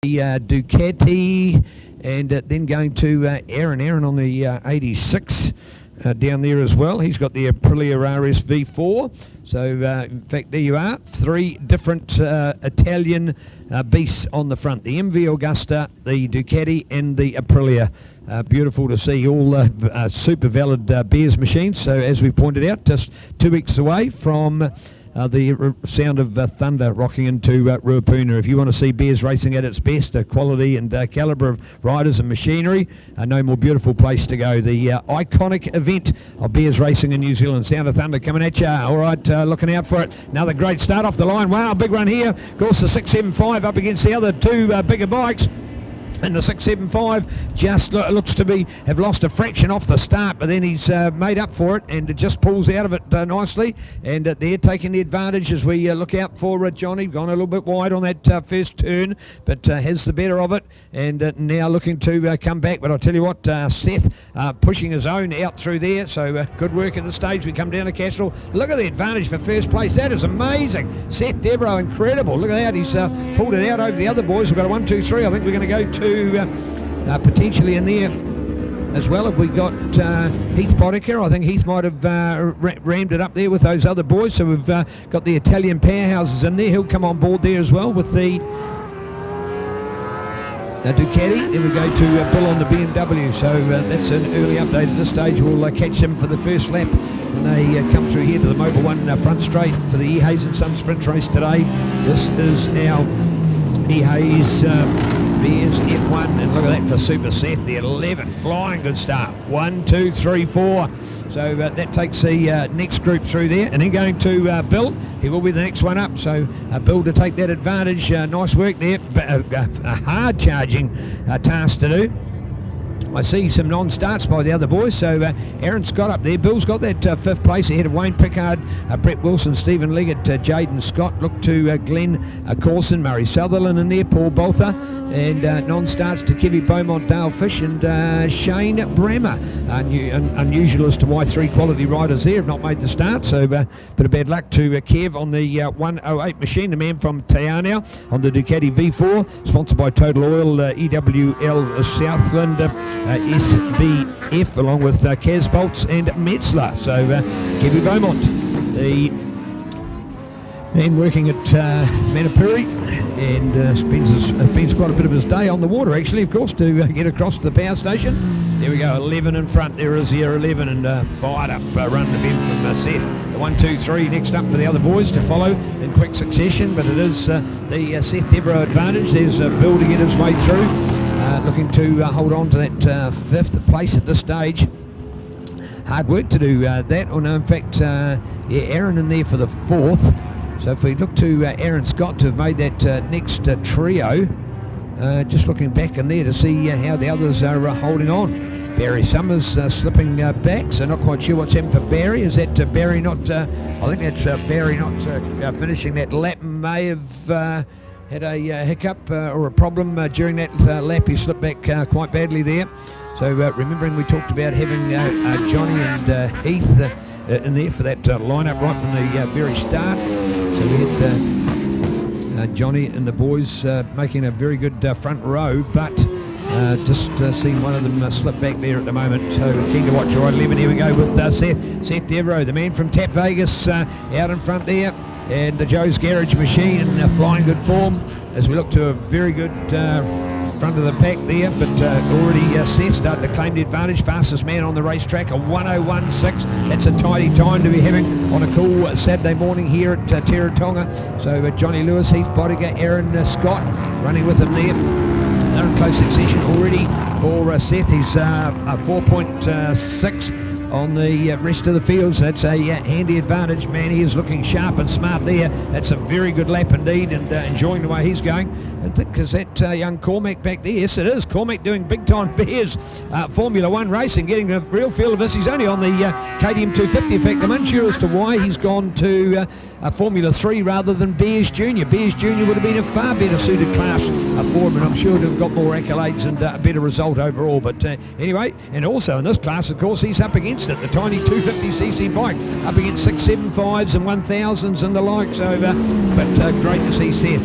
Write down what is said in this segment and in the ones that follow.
the Ducati, and then going to Aaron on the 86 down there as well. He's got the Aprilia RS V4. So, in fact, there you are. 3 different Italian beasts on the front. The MV Augusta, the Ducati, and the Aprilia. Beautiful to see, all super valid Bears machines. So, as we pointed out, just 2 weeks away from the sound of thunder rocking into Ruapuna. If you want to see Bears racing at its best, quality and calibre of riders and machinery, no more beautiful place to go. The iconic event of Bears racing in New Zealand. Sound of thunder coming at you. All right, looking out for it. Another great start off the line. Wow, big run here. Of course, the 675 up against the other 2 bigger bikes. And the 675 just looks to have lost a fraction off the start, but then he's made up for it, and it just pulls out of it nicely. And they're taking the advantage as we look out for Johnny. Gone a little bit wide on that first turn, but has the better of it, and now looking to come back. But I'll tell you what, Seth pushing his own out through there, so good work at the stage. We come down to Castrol. Look at the advantage for first place. That is amazing. Seth Devereaux, incredible. Look at that. He's pulled it out over the other boys. We've got a 1, 2, 3. I think we're going to go to potentially in there as well. Have we got Heath Boddicker? I think Heath might have rammed it up there with those other boys. So we've got the Italian powerhouses in there. He'll come on board there as well with the Ducati. Then we go to Bill on the BMW. So that's an early update at this stage. We'll catch him for the first lap when they come through here to the Mobile 1 front straight for the E. Hayes and Son Sprint race today. This is our E. Hayes Bears F1, and look at that for Super Seth, the 11, flying good start. 1, 2, 3, 4. So that takes the next group through there, and then going to Bill. He will be the next one up. So Bill to take that advantage. Nice work there. A hard charging task to do. I see some non-starts by the other boys, so Aaron Scott up there. Bill's got that 5th place ahead of Wayne Pickard, Brett Wilson, Stephen Leggett, Jaden Scott. Look to Glenn Corson, Murray Sutherland in there, Paul Bolther, and non-starts to Kevy Beaumont, Dale Fish, and Shane Brammer. Unusual as to why 3 quality riders there have not made the start, so bit of bad luck to Kev on the 108 machine, the man from Tayana on the Ducati V4, sponsored by Total Oil, EWL Southland, SBF, along with Kaz Bolts and Metzler. So Kevy Beaumont, the man working at Manapuri, and spends quite a bit of his day on the water, actually, of course, to get across to the power station. There we go, 11 in front. There is here 11, and fired up run of him from Seth. The 1, 2, 3 next up for the other boys to follow in quick succession, but it is the Seth Devereaux advantage. There's Bill to get his way through. Looking to hold on to that 5th place at this stage. Hard work to do that. Oh no, in fact, yeah, Aaron in there for the 4th. So if we look to Aaron Scott to have made that next trio, just looking back in there to see how the others are holding on. Barry Summers slipping back, so not quite sure what's happened for Barry. Is that Barry not, I think that's Barry not finishing that lap. May have had a hiccup or a problem during that lap. He slipped back quite badly there. So remembering we talked about having Johnny and Heath in there for that lineup right from the very start. So we had Johnny and the boys making a very good front row, but just seeing one of them slip back there at the moment. So keen to watch. All right, 11, here we go with Seth Devereaux, the man from Tap Vegas, out in front there. And the Joe's Garage machine in flying good form as we look to a very good front of the pack there, but already Seth starting to claim the advantage. Fastest man on the racetrack, a 1:01.6. That's a tidy time to be having on a cool Saturday morning here at Teretonga. So Johnny Lewis, Heath Boddicker, Aaron Scott running with him there. They're in close succession already for Seth. He's a 4.6 on the rest of the fields. That's a handy advantage. Man, he is looking sharp and smart there. That's a very good lap indeed, and enjoying the way he's going. I think is that young Cormac back there. Yes, it is. Cormac doing big time Bears Formula 1 racing, getting a real feel of this. He's only on the KTM 250. In fact, I'm unsure as to why he's gone to Formula 3 rather than Bears Junior. Bears Junior would have been a far better suited class for him, and I'm sure to have got more accolades and a better result overall. But anyway, and also in this class, of course, he's up against it. The tiny 250cc bike up against 675s and 1000s and the like. So, but great to see Seth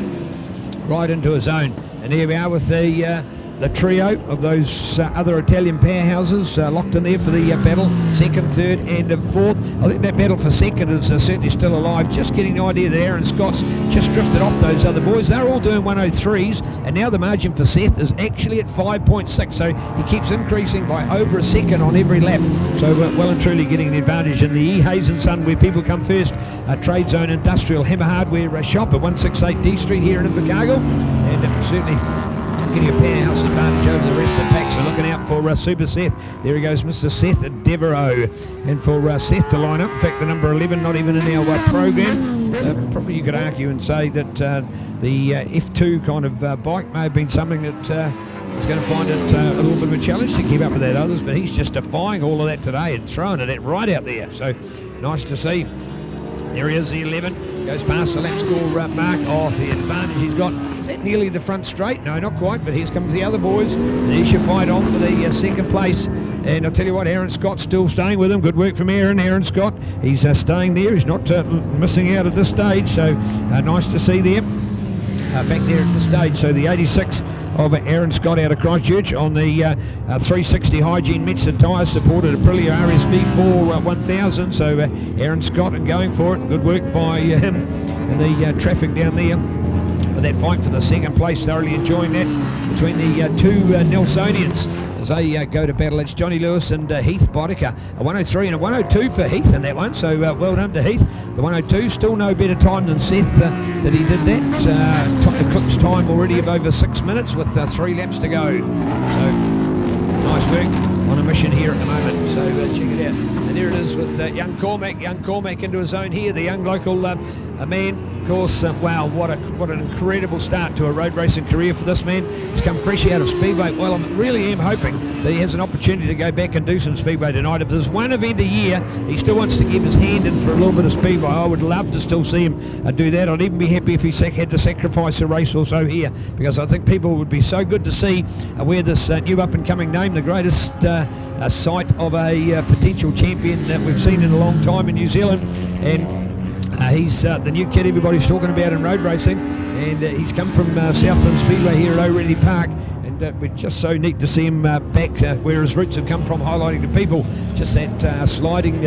right into his own And here we are with the trio of those other Italian powerhouses locked in there for the battle, second, third and fourth. I think that battle for second is certainly still alive. Just getting the idea that Aaron Scott's just drifted off those other boys. They're all doing 103s, and now the margin for Seth is actually at 5.6, so he keeps increasing by over a second on every lap. So well and truly getting the advantage in the E. Hayes and Son, where people come first. Trade Zone Industrial Hammer Hardware shop at 168 D Street here in Invercargill, and certainly getting a powerhouse advantage over the rest of the pack. So looking out for Super Seth. There he goes, Mr. Seth Devereaux. And for Seth to line up, in fact the number 11 not even in our program. Probably you could argue and say that the F2 kind of bike may have been something that is going to find it a little bit of a challenge to keep up with that others, but he's just defying all of that today and throwing it right out there. So nice to see. There he is, the 11, goes past the lap score mark. Oh, the advantage he's got. Is that nearly the front straight? No, not quite, but here comes the other boys. There's your fight on for the second place. And I'll tell you what, Aaron Scott's still staying with him. Good work from Aaron Scott. He's staying there. He's not missing out at this stage, so nice to see there. Back there at the stage, so the 86 of Aaron Scott out of Christchurch on the 360 Hygiene Metson tyres, supported Aprilia RSV for 1000. So Aaron Scott and going for it. Good work by him and the traffic down there. But that fight for the second place, thoroughly enjoying that between the two Nelsonians as they go to battle. It's Johnny Lewis and Heath Bodica. A 103 and a 102 for Heath in that one, so well done to Heath. The 102, still no better time than Seth that he did that. Eclipse time already of over 6 minutes with 3 laps to go. So nice work on a mission here at the moment, so check it out. And there it is with young Cormac into his own here, the young local man. Of course, wow, what an incredible start to a road racing career for this man. He's come fresh out of Speedway. Well, I really am hoping that he has an opportunity to go back and do some Speedway tonight. If there's one event a year, he still wants to give his hand in for a little bit of Speedway. I would love to still see him do that. I'd even be happy if he had to sacrifice a race or so here, because I think people would be so good to see where this new up-and-coming name, the greatest sight of a potential champion that we've seen in a long time in New Zealand. And he's the new kid everybody's talking about in road racing, and he's come from Southland Speedway here at O'Reilly Park, and we're just so neat to see him back where his roots have come from, highlighting to people just that sliding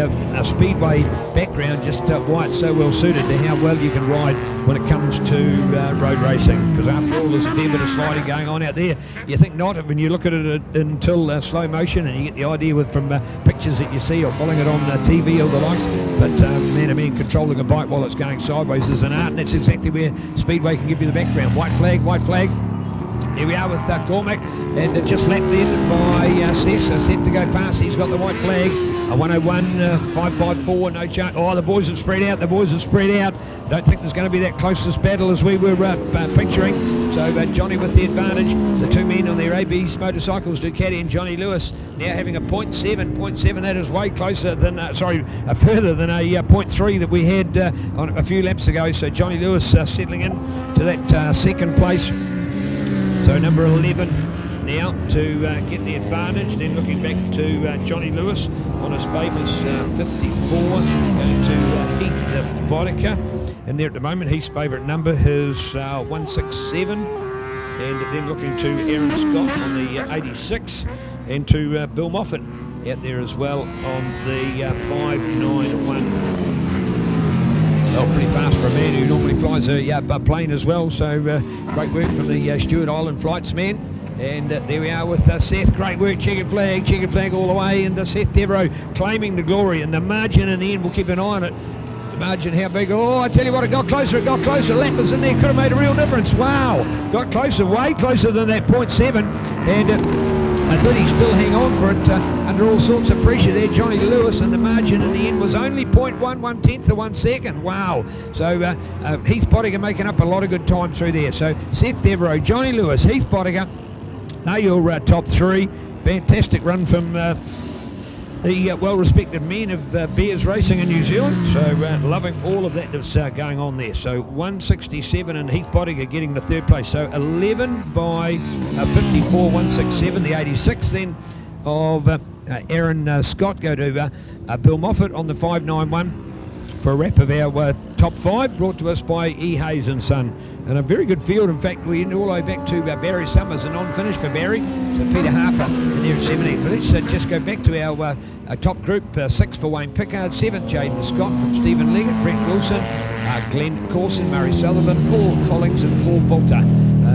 Speedway background, just why it's so well suited to how well you can ride when it comes to road racing, because after all there's a fair bit of sliding going on out there. You think not when you look at it until slow motion, and you get the idea from pictures that you see or following it on TV or the likes, but man to man, controlling a bike while it's going sideways is an art, and that's exactly where Speedway can give you the background. White flag. Here we are with Cormac, and just lapped in by Seth, set to go past. He's got the white flag, a 101, 554, no chance. Oh, the boys have spread out. Don't think there's going to be that closest battle as we were picturing. So Johnny with the advantage. The two men on their AB's motorcycles, Ducati and Johnny Lewis, now having a 0.7. That is way closer than, further than a 0.3 that we had on a few laps ago. So Johnny Lewis settling in to that second place. So number 11 now to get the advantage, then looking back to Johnny Lewis on his famous 54, going to Heath Bodica, and there at the moment his favourite number is 167, and then looking to Aaron Scott on the 86, and to Bill Moffat out there as well on the 591. Oh, pretty fast for a man who normally flies a plane as well, so great work from the Stewart Island flights man. And there we are with Seth, great work, checkered flag all the way, and Seth Devereaux claiming the glory, and the margin in the end, we'll keep an eye on it. The margin, how big? Oh, I tell you what, it got closer, lap was in there, could have made a real difference. Wow, got closer, way closer than that 0.7, and but he still hang on for it under all sorts of pressure there, Johnny Lewis, and the margin in the end was only 0.1, 1/10 of 1 second. Wow. So Heath Bodica making up a lot of good time through there. So Seth Devereaux, Johnny Lewis, Heath Bodica, are your top three. Fantastic run from the well-respected men of Bears Racing in New Zealand, so loving all of that that's going on there. So 167 and Heath Bodica getting the third place. So 11 by 54, 167, the 86 then of Aaron Scott go to Bill Moffat on the 591. for a wrap of our top 5, brought to us by E. Hayes and Son. And a very good field. In fact, we're all the way back to Barry Summers, a non-finish for Barry. So Peter Harper in there at 17. But let's just go back to our top group. 6 for Wayne Pickard, 7 Jaden Scott from Stephen Leggett, Brent Wilson, Glenn Corson, Murray Sutherland, Paul Collins and Paul Bolter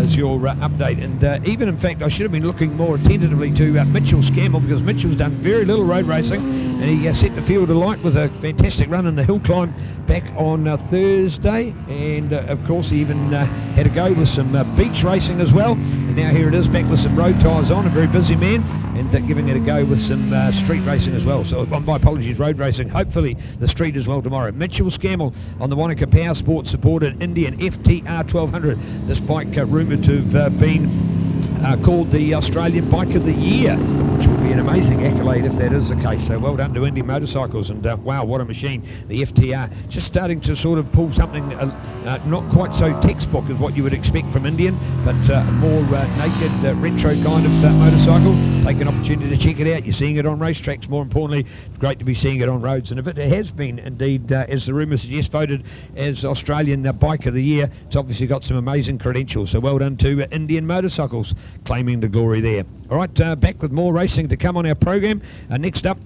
as your update. And even, in fact, I should have been looking more attentively to Mitchell Scammell, because Mitchell's done very little road racing, and he set the field alight with a fantastic run in the hill climb back on Thursday. And of course he even had a go with some beach racing as well, and now here it is back with some road tyres on, a very busy man, and giving it a go with some street racing as well. So my apologies, road racing, hopefully the street as well tomorrow. Mitchell Scammell on the Wanaka Power Sports supported Indian FTR 1200. This bike rumoured to have been called the Australian Bike of the Year, which would be an amazing accolade if that is the case. So well done to Indian Motorcycles, and wow, what a machine. The FTR just starting to sort of pull something not quite so textbook as what you would expect from Indian, but more naked, retro kind of motorcycle. Take an opportunity to check it out. You're seeing it on racetracks, more importantly. Great to be seeing it on roads, and if it has been indeed, as the rumour suggests, voted as Australian Bike of the Year, it's obviously got some amazing credentials. So well done to Indian Motorcycles, claiming the glory there. All right, back with more racing to come on our program. Next up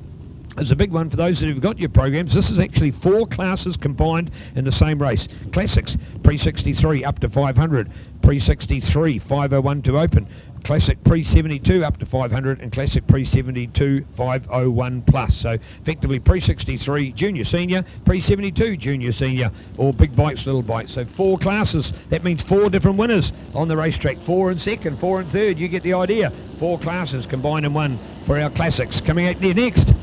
is a big one for those that have got your programs. This is actually 4 classes combined in the same race. Classics, pre-63 up to 500, pre-63 501 to open, Classic pre-72 up to 500, and Classic pre-72 501 plus. So effectively pre-63 junior senior, pre-72 junior senior, or big bikes, little bikes. So 4 classes. That means 4 different winners on the racetrack. 4 in second, 4 in third. You get the idea. 4 classes combined in one for our classics. Coming out there next.